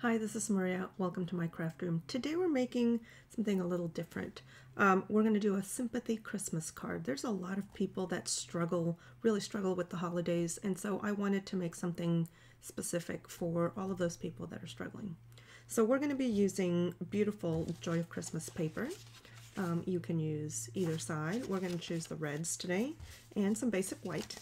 Hi, this is Maria. Welcome to my craft room. Today we're making something a little different. We're going to do a sympathy Christmas card. There's a lot of people that really struggle with the holidays, and so I wanted to make something specific for all of those people that are struggling. So we're going to be using beautiful Joy of Christmas paper. You can use either side. We're going to choose the reds today and some basic white.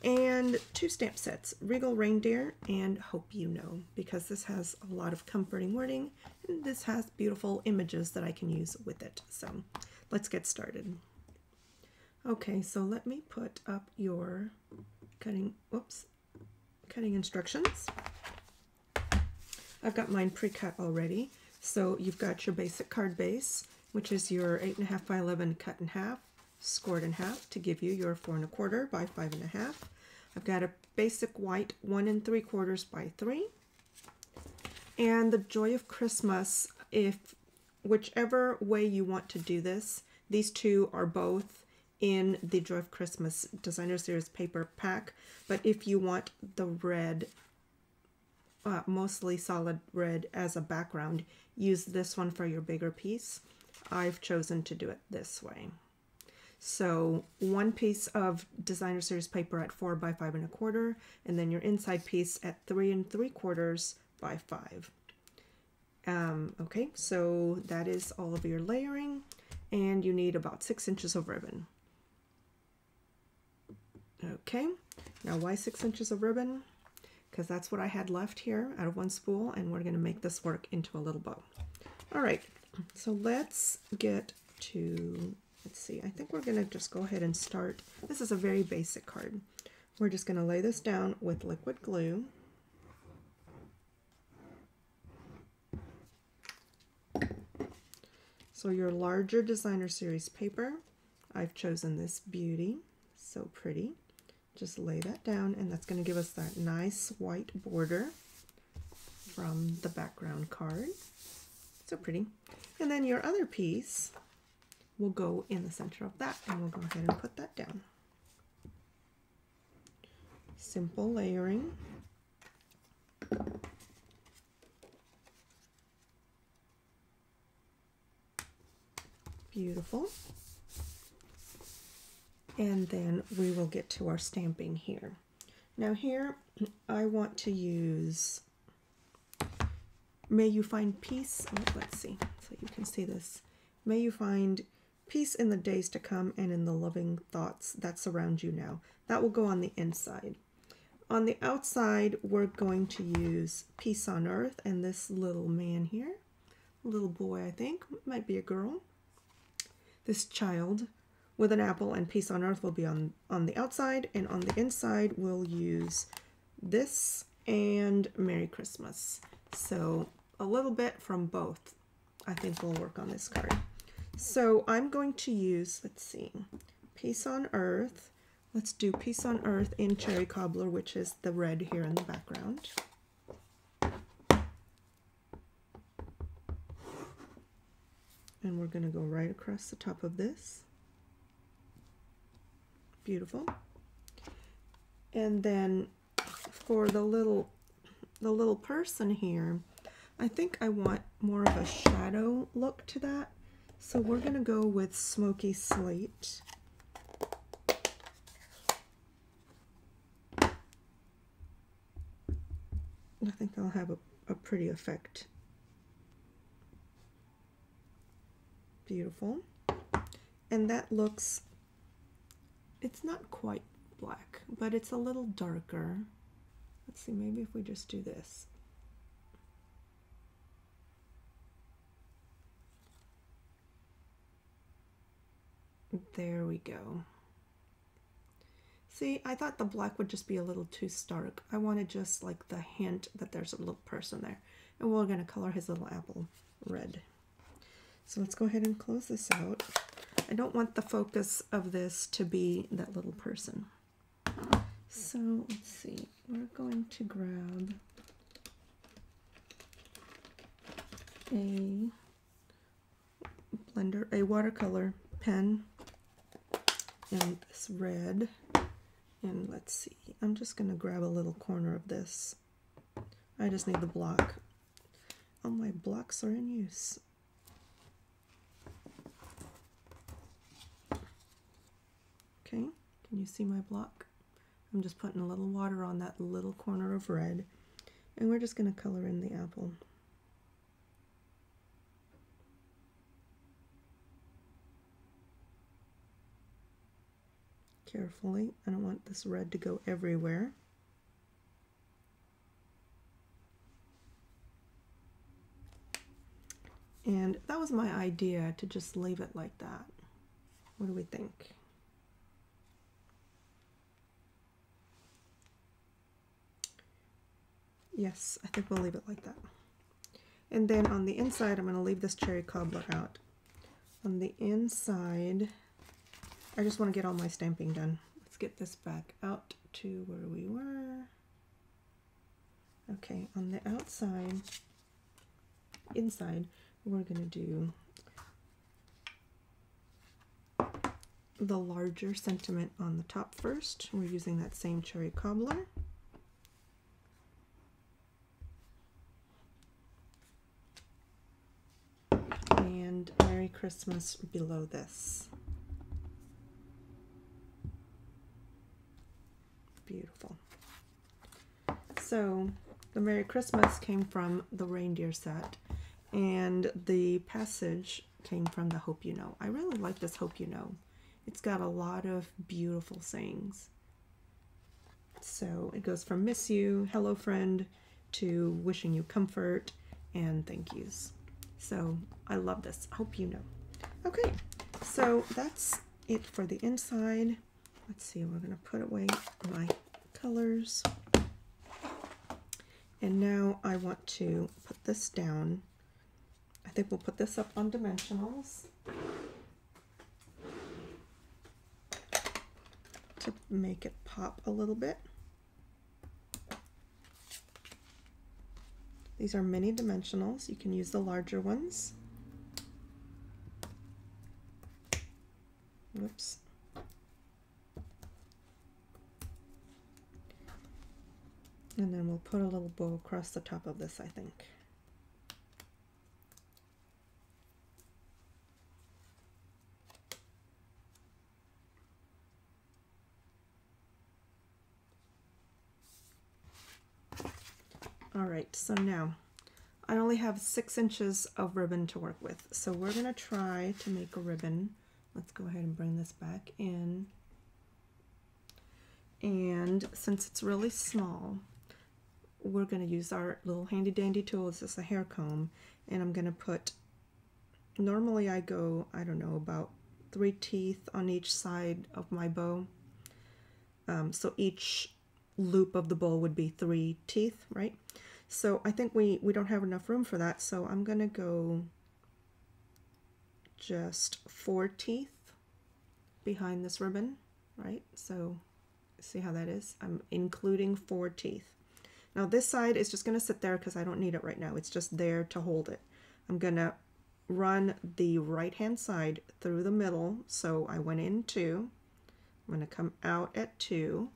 And 2 stamp sets, Regal Reindeer and Hope You Know, because this has a lot of comforting wording and this has beautiful images that I can use with it. So let's get started. Okay, so let me put up your cutting instructions. I've got mine pre-cut already. So you've got your basic card base, which is your 8.5 by 11 cut in half, scored in half to give you your 4 1/4 by 5.5. I've got a basic white 1 3/4 by 3. And the Joy of Christmas, whichever way you want to do this, these two are both in the Joy of Christmas Designer Series paper pack. But if you want the red, mostly solid red as a background, use this one for your bigger piece. I've chosen to do it this way. So 1 piece of Designer Series paper at 4 by 5 1/4, and then your inside piece at 3 3/4 by 5. Okay, so that is all of your layering, and you need about 6 inches of ribbon. Okay, now why 6 inches of ribbon? Because that's what I had left here out of 1 spool, and we're going to make this work into a little bow. All right, so let's get to... Let's see, I think we're going to just go ahead and start. This is a very basic card. We're just going to lay this down with liquid glue. So your larger Designer Series paper, I've chosen this beauty. So pretty. Just lay that down, and that's going to give us that nice white border from the background card. So pretty. And then your other piece will go in the center of that, and we'll go ahead and put that down. Simple layering. Beautiful. And then we will get to our stamping here. Now here I want to use May You Find Peace. Let's see, so you can see this. May you find peace in the days to come and in the loving thoughts that surround you now. That will go on the inside. On the outside, we're going to use Peace on Earth, and this little man here, little boy I think, might be a girl. This child with an apple and Peace on Earth will be on the outside, and on the inside we'll use this and Merry Christmas. So a little bit from both I think will work on this card. So I'm going to use, let's see, Peace on Earth. Let's do Peace on Earth in Cherry Cobbler, which is the red here in the background. And we're going to go right across the top of this. Beautiful. And then for the little person here, I think I want more of a shadow look to that. So we're going to go with Smoky Slate. I think that'll have a pretty effect. Beautiful. And that looks, it's not quite black, but it's a little darker. Let's see, maybe if we just do this. There we go. See, I thought the black would just be a little too stark. I wanted just like the hint that there's a little person there. And we're going to color his little apple red. So let's go ahead and close this out. I don't want the focus of this to be that little person. So let's see, we're going to grab a blender, a watercolor pen, and this red, and let's see, I'm just going to grab a little corner of this. I just need the block. all my blocks are in use. Okay, can you see my block? I'm just putting a little water on that little corner of red, and we're just going to color in the apple. Carefully, I don't want this red to go everywhere. And that was my idea, to just leave it like that. What do we think? Yes, I think we'll leave it like that. And then on the inside, I'm going to leave this cherry cobbler out. On the inside, I just want to get all my stamping done. Let's get this back out to where we were. Okay, on the outside, inside, we're going to do the larger sentiment on the top first. We're using that same cherry cobbler. And Merry Christmas below this. Beautiful. So the Merry Christmas came from the reindeer set, and the passage came from the Hope You Know. I really like this Hope You Know. It's got a lot of beautiful sayings. So it goes from miss you, hello friend, to wishing you comfort, and thank yous. So I love this. Hope you know. Okay, so that's it for the inside. Let's see, we're going to put away my colors. And now I want to put this down. I think we'll put this up on dimensionals to make it pop a little bit. These are mini dimensionals. You can use the larger ones. Whoops. And then we'll put a little bow across the top of this, I think. All right, so now I only have 6 inches of ribbon to work with. So we're gonna try to make a ribbon. Let's go ahead and bring this back in. And since it's really small, we're gonna use our little handy dandy tool. This is a hair comb, and I'm gonna put, normally I go, I don't know, about 3 teeth on each side of my bow. So each loop of the bow would be 3 teeth, right? So I think we don't have enough room for that, so I'm gonna go just 4 teeth behind this ribbon, right? So see how that is? I'm including 4 teeth. Now this side is just gonna sit there because I don't need it right now. It's just there to hold it. I'm gonna run the right hand side through the middle. So I went in 2. I'm gonna come out at 2.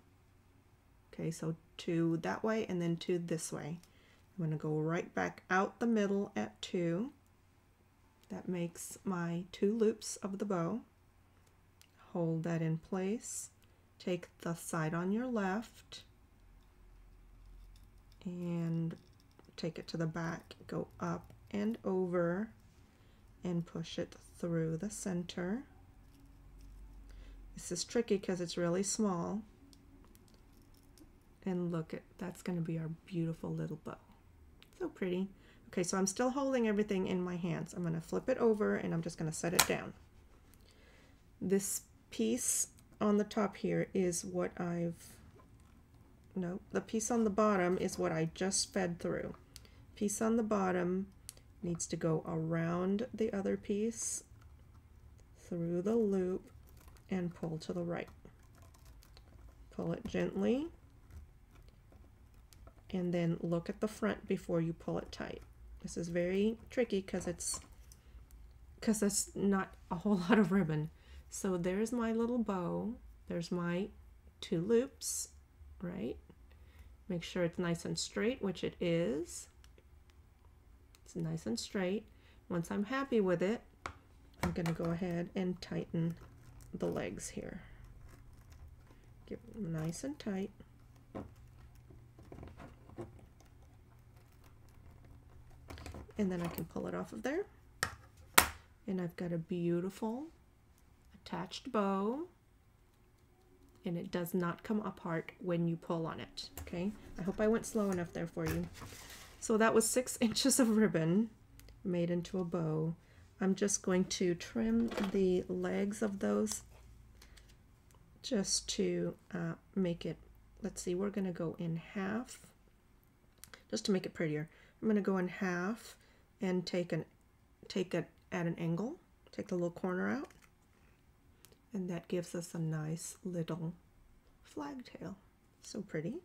Okay, so 2 that way and then 2 this way. I'm going to go right back out the middle at 2. That makes my 2 loops of the bow. Hold that in place. Take the side on your left and take it to the back. Go up and over and push it through the center. This is tricky because it's really small. And look, that's going to be our beautiful little bow. So pretty. Okay, so I'm still holding everything in my hands. I'm going to flip it over and I'm just going to set it down. This piece on the top here is what the piece on the bottom is what I just fed through. Piece on the bottom needs to go around the other piece, through the loop, and pull to the right. Pull it gently. And then look at the front before you pull it tight. This is very tricky because it's not a whole lot of ribbon. So there's my little bow. There's my 2 loops, right? Make sure it's nice and straight, which it is. It's it's nice and straight. Once I'm happy with it, I'm going to go ahead and tighten the legs here. Get them nice and tight. And then I can pull it off of there. And I've got a beautiful attached bow. And it does not come apart when you pull on it, okay? I hope I went slow enough there for you. So that was 6 inches of ribbon made into a bow. I'm just going to trim the legs of those just to make it, let's see, we're going to go in half, just to make it prettier. I'm going to go in half and take it at an angle, take the little corner out, and that gives us a nice little flag tail. So pretty.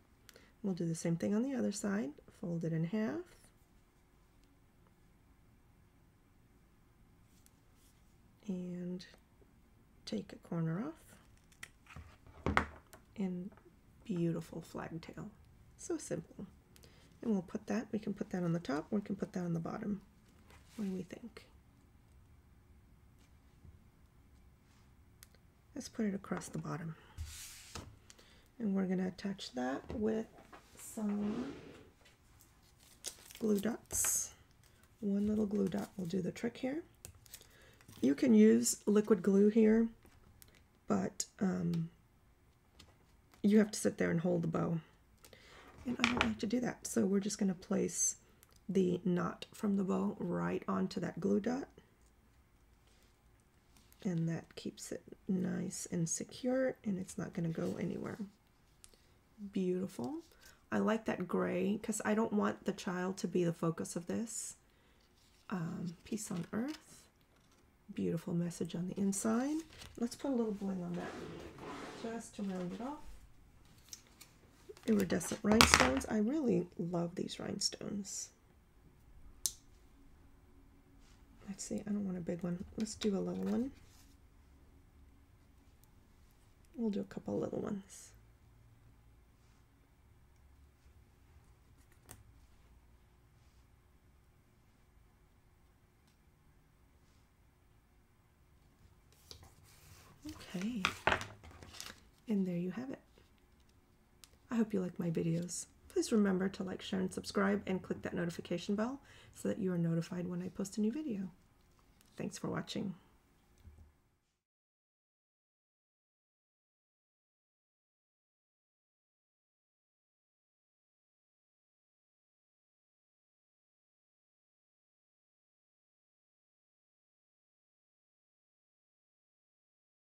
We'll do the same thing on the other side. Fold it in half. And take a corner off. And beautiful flag tail. So simple. And we'll put that, we can put that on the top, or we can put that on the bottom. What do we think? Let's put it across the bottom. And we're going to attach that with some glue dots. One little glue dot will do the trick here. You can use liquid glue here, but you have to sit there and hold the bow. And I don't like to do that, so we're just going to place the knot from the bow right onto that glue dot. And that keeps it nice and secure, and it's not going to go anywhere. Beautiful. I like that gray because I don't want the child to be the focus of this. Peace on earth. Beautiful message on the inside. Let's put a little bling on that just to round it off. Iridescent rhinestones. I really love these rhinestones. Let's see, I don't want a big one. Let's do a little one. We'll do a couple little ones. Okay, and there you have it. I hope you like my videos. Please remember to like, share, and subscribe, and click that notification bell so that you are notified when I post a new video. Thanks for watching.